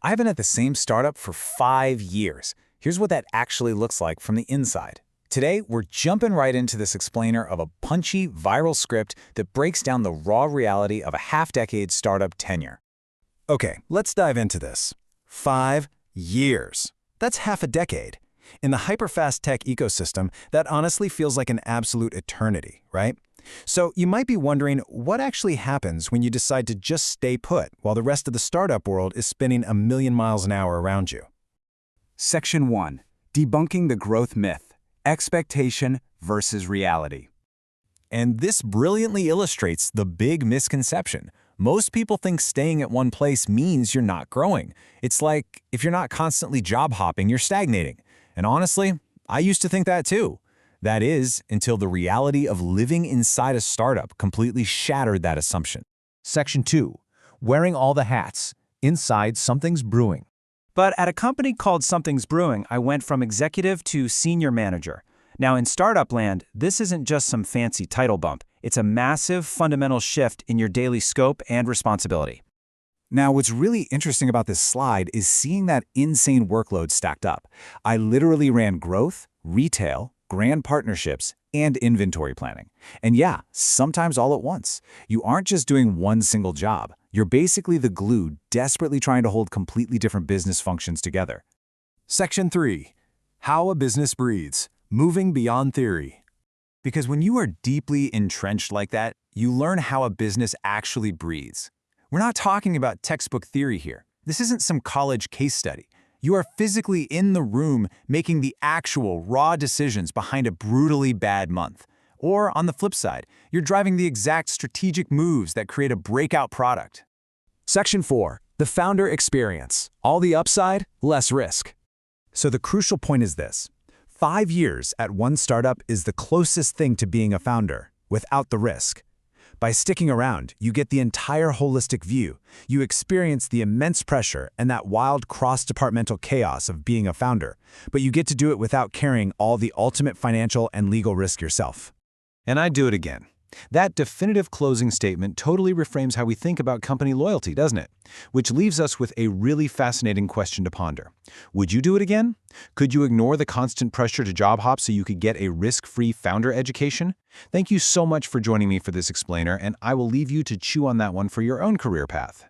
I've been at the same startup for 5 years. Here's what that actually looks like from the inside. Today, we're jumping right into this explainer of a punchy, viral script that breaks down the raw reality of a half-decade startup tenure. Okay, let's dive into this. 5 years. That's half a decade. In the hyperfast tech ecosystem, that honestly feels like an absolute eternity, right? So you might be wondering what actually happens when you decide to just stay put while the rest of the startup world is spinning a million miles an hour around you. Section 1. Debunking the growth myth. Expectation versus reality. And this brilliantly illustrates the big misconception. Most people think staying at one place means you're not growing. It's like if you're not constantly job hopping, you're stagnating. And honestly, I used to think that too. That is, until the reality of living inside a startup completely shattered that assumption. Section 2. Wearing all the hats. Inside, something's brewing. But at a company called Something's Brewing, I went from executive to senior manager. Now in startup land, this isn't just some fancy title bump. It's a massive, fundamental shift in your daily scope and responsibility. Now, what's really interesting about this slide is seeing that insane workload stacked up. I literally ran growth, retail, grand partnerships, and inventory planning. And yeah, sometimes all at once. You aren't just doing one single job. You're basically the glue desperately trying to hold completely different business functions together. Section 3. How a business breathes. Moving beyond theory. Because when you are deeply entrenched like that, you learn how a business actually breathes. We're not talking about textbook theory here. This isn't some college case study. You are physically in the room making the actual raw decisions behind a brutally bad month. Or on the flip side, you're driving the exact strategic moves that create a breakout product. Section 4. The founder experience. All the upside, less risk. So the crucial point is this. 5 years at one startup is the closest thing to being a founder, without the risk. By sticking around, you get the entire holistic view. You experience the immense pressure and that wild cross-departmental chaos of being a founder, but you get to do it without carrying all the ultimate financial and legal risk yourself. And I'd do it again. That definitive closing statement totally reframes how we think about company loyalty, doesn't it? Which leaves us with a really fascinating question to ponder. Would you do it again? Could you ignore the constant pressure to job hop so you could get a risk-free founder education? Thank you so much for joining me for this explainer, and I will leave you to chew on that one for your own career path.